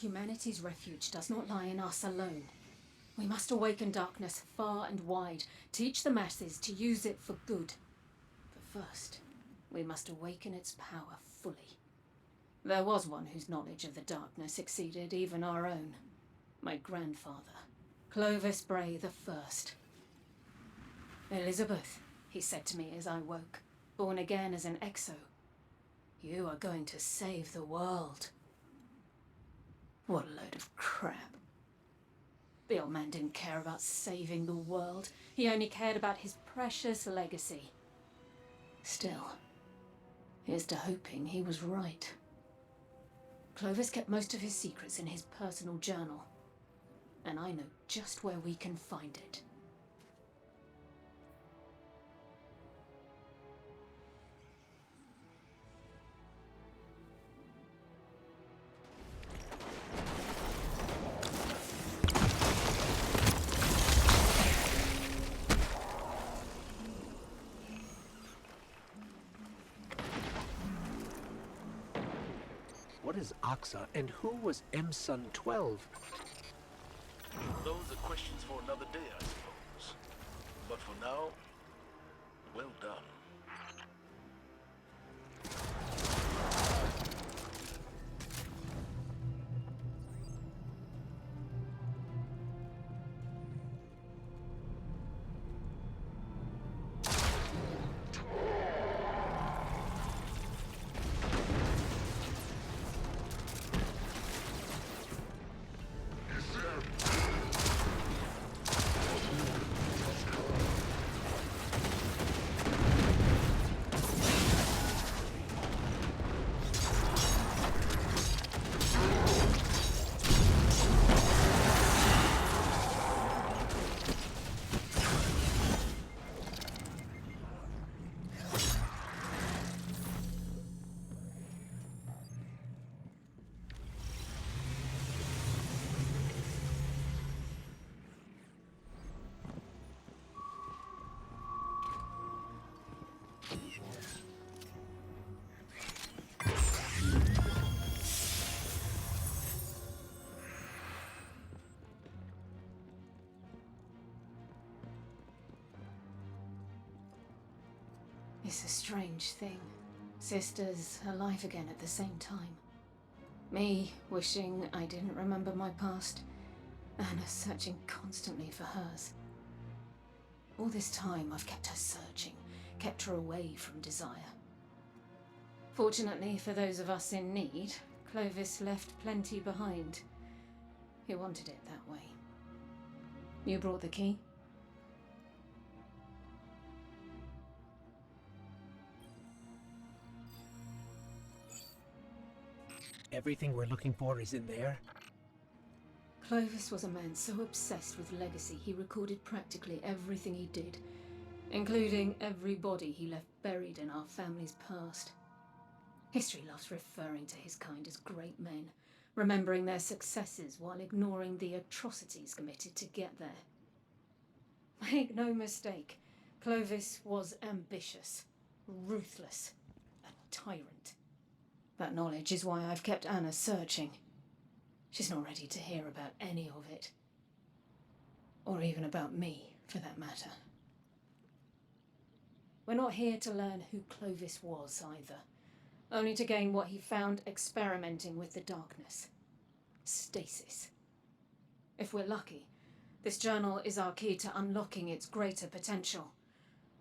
Humanity's refuge does not lie in us alone. We must awaken darkness far and wide, teach the masses to use it for good. But first, we must awaken its power fully. There was one whose knowledge of the darkness exceeded even our own. My grandfather, Clovis Bray the First. Elizabeth, he said to me as I woke, born again as an Exo. You are going to save the world. What a load of crap. The old man didn't care about saving the world. He only cared about his precious legacy. Still, here's to hoping he was right. Clovis kept most of his secrets in his personal journal, and I know just where we can find it. What is Oxa, and who was M-Sun 12? Those are questions for another day, I suppose. But for now, well done. It's a strange thing. Sisters alive again at the same time. Me wishing I didn't remember my past, Anna searching constantly for hers. All this time I've kept her searching, kept her away from desire. Fortunately for those of us in need, Clovis left plenty behind. He wanted it that way. You brought the key? Everything we're looking for is in there? Clovis was a man so obsessed with legacy he recorded practically everything he did, including every body he left buried in our family's past. History loves referring to his kind as great men, remembering their successes while ignoring the atrocities committed to get there. Make no mistake, Clovis was ambitious, ruthless, a tyrant. That knowledge is why I've kept Anna searching. She's not ready to hear about any of it. Or even about me, for that matter. We're not here to learn who Clovis was, either. Only to gain what he found experimenting with the darkness. Stasis. If we're lucky, this journal is our key to unlocking its greater potential.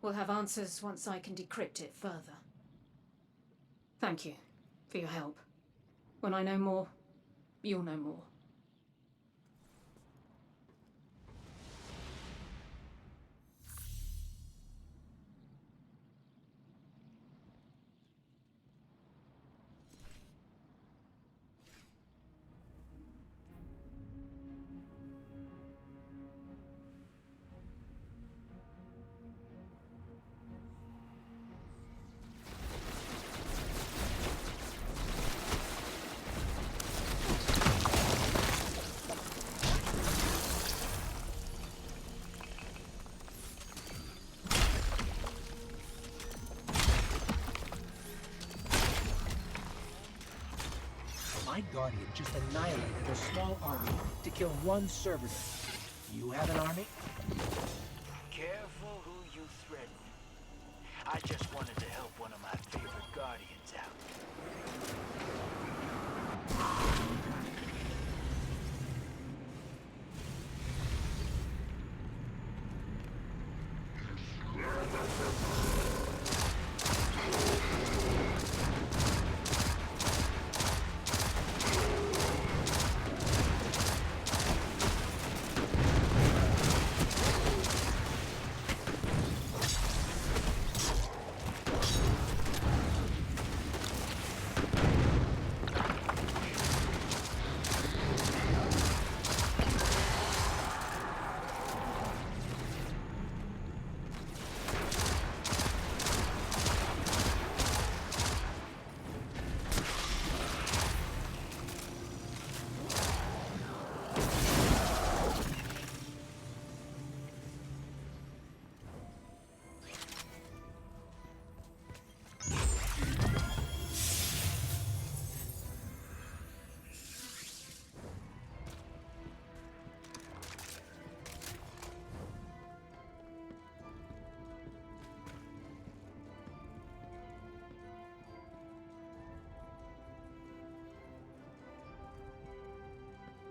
We'll have answers once I can decrypt it further. Thank you for your help. When I know more, you'll know more. Guardian just annihilated a small army to kill one servitor. You have an army? Careful who you threaten. I just wanted to help one of my favorite Guardians out.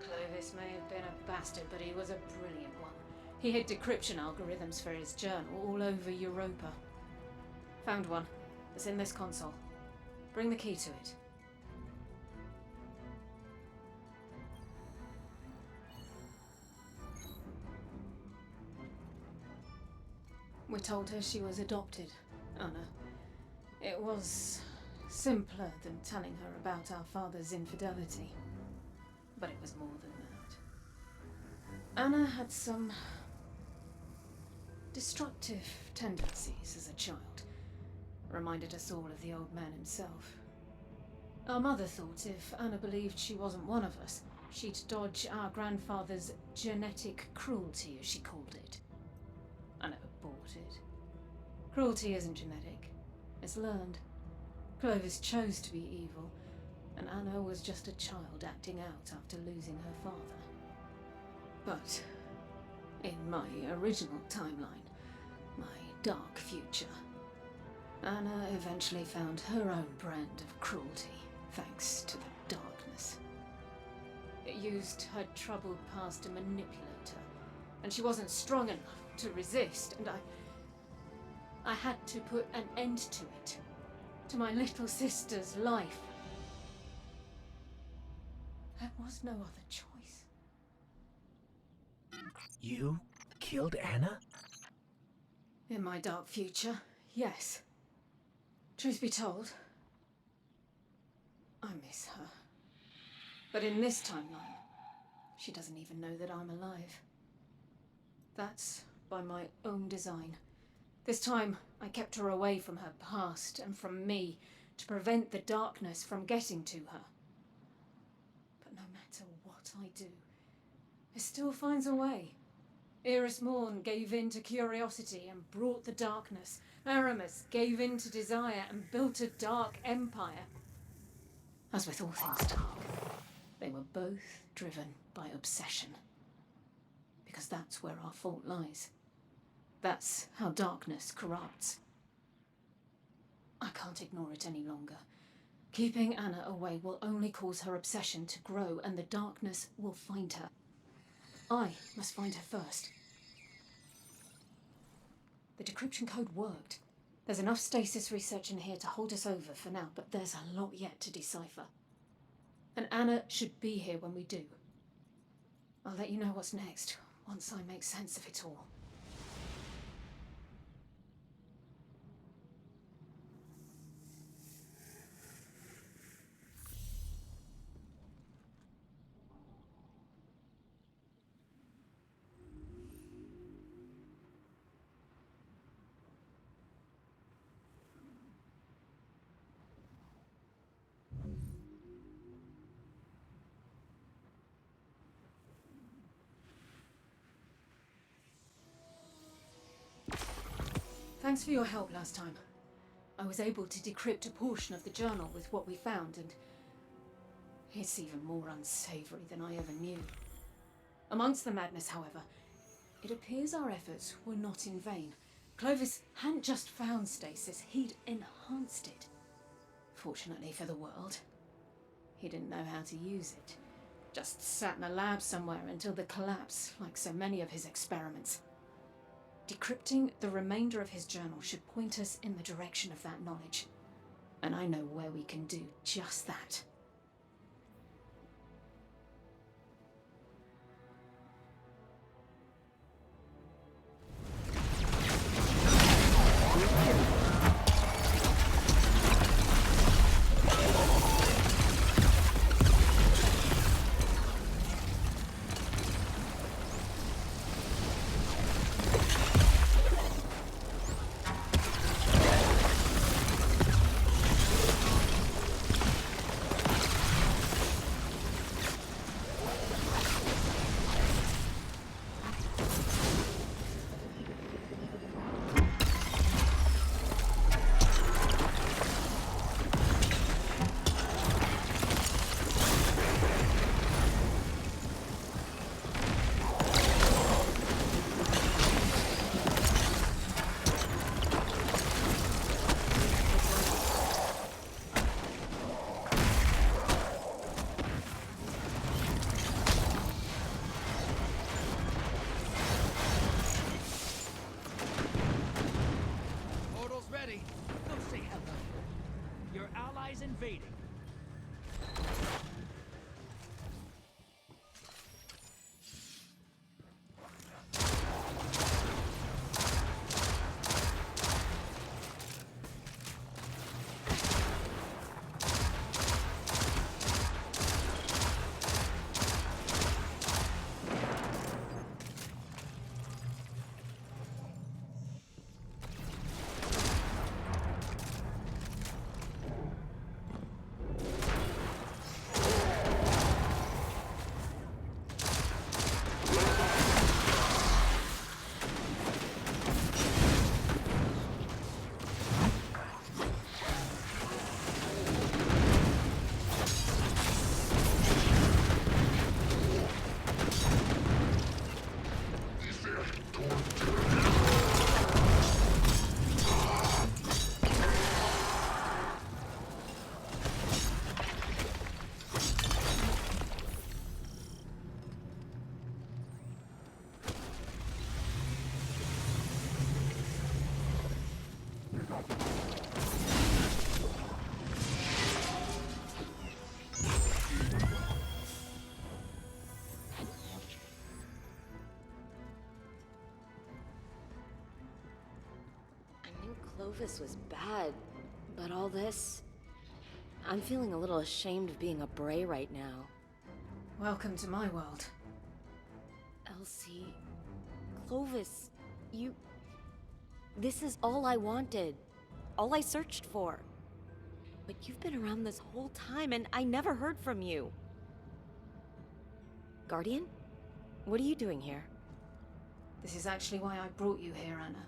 Clovis may have been a bastard, but he was a brilliant one. He hid decryption algorithms for his journal all over Europa. Found one. It's in this console. Bring the key to it. We told her she was adopted, Anna. It was simpler than telling her about our father's infidelity. But it was more than that. Anna had some destructive tendencies as a child. Reminded us all of the old man himself. Our mother thought if Anna believed she wasn't one of us, she'd dodge our grandfather's genetic cruelty, as she called it. I never bought it. Cruelty isn't genetic. It's learned. Clovis chose to be evil, and Anna was just a child acting out after losing her father. But in my original timeline, my dark future, Anna eventually found her own brand of cruelty, thanks to the darkness. It used her troubled past to manipulate her, and she wasn't strong enough to resist, and I had to put an end to it, to my little sister's life. There was no other choice. You killed Anna? In my dark future, yes. Truth be told, I miss her. But in this timeline, she doesn't even know that I'm alive. That's by my own design. This time, I kept her away from her past and from me to prevent the darkness from getting to her. But no matter what I do, it still finds a way. Iris Morn gave in to curiosity and brought the darkness. Aramis gave in to desire and built a dark empire. As with all things dark, they were both driven by obsession. Because that's where our fault lies. That's how darkness corrupts. I can't ignore it any longer. Keeping Anna away will only cause her obsession to grow, and the darkness will find her. I must find her first. The decryption code worked. There's enough stasis research in here to hold us over for now, but there's a lot yet to decipher. And Anna should be here when we do. I'll let you know what's next, once I make sense of it all. Thanks for your help last time. I was able to decrypt a portion of the journal with what we found, and It's even more unsavory than I ever knew. Amongst the madness, however, it appears our efforts were not in vain. Clovis hadn't just found Stasis, he'd enhanced it. Fortunately for the world, he didn't know how to use it. Just sat in a lab somewhere until the collapse, like so many of his experiments. Decrypting the remainder of his journal should point us in the direction of that knowledge. And I know where we can do just that. Invading. Clovis was bad, but all this... I'm feeling a little ashamed of being a Bray right now. Welcome to my world. Elsie... Clovis... you... This is all I wanted. All I searched for. But you've been around this whole time and I never heard from you. Guardian? What are you doing here? This is actually why I brought you here, Anna.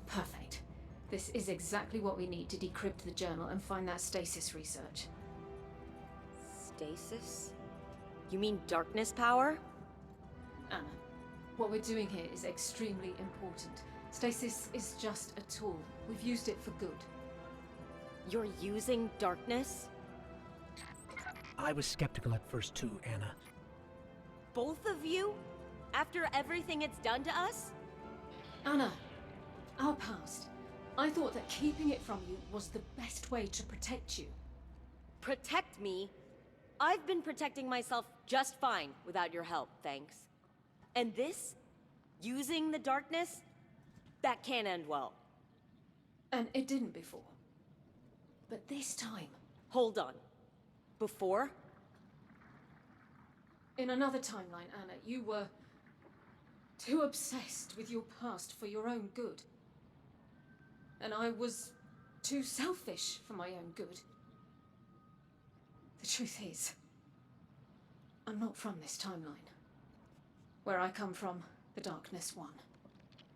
Perfect. This is exactly what we need to decrypt the journal and find that stasis research. Stasis? You mean darkness power? Anna, what we're doing here is extremely important. Stasis is just a tool. We've used it for good. You're using darkness? I was skeptical at first too, Anna. Both of you? After everything it's done to us? Anna, our past. I thought that keeping it from you was the best way to protect you. Protect me? I've been protecting myself just fine without your help, thanks. And this? Using the darkness? That can't end well. And it didn't before. But this time... Hold on. Before? In another timeline, Anna, you were too obsessed with your past for your own good. And I was too selfish for my own good. The truth is, I'm not from this timeline. Where I come from, the darkness won.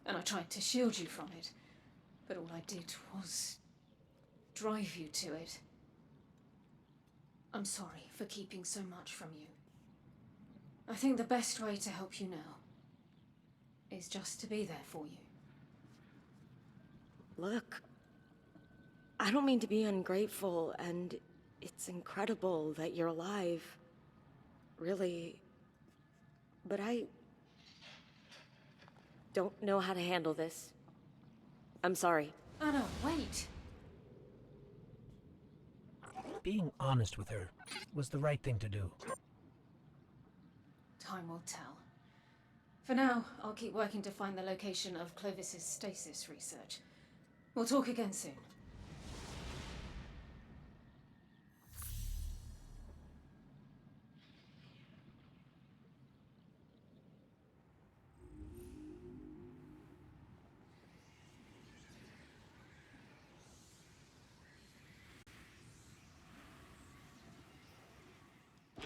and I tried to shield you from it, but all I did was drive you to it. I'm sorry for keeping so much from you. I think the best way to help you now is just to be there for you. Look, I don't mean to be ungrateful, and it's incredible that you're alive. Really. But I don't know how to handle this. I'm sorry. Anna, wait! Being honest with her was the right thing to do. Time will tell. For now, I'll keep working to find the location of Clovis's stasis research. We'll talk again soon.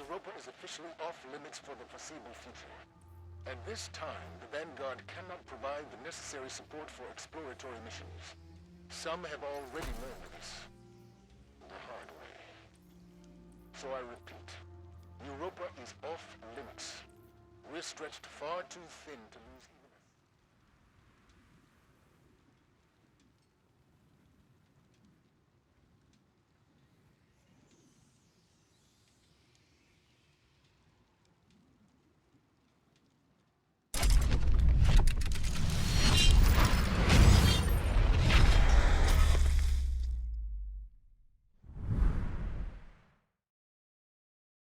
Europa is officially off-limits for the foreseeable future. At this time, the Vanguard cannot provide the necessary support for exploratory missions. Some have already learned this the hard way. So I repeat, Europa is off-limits. We're stretched far too thin to lose...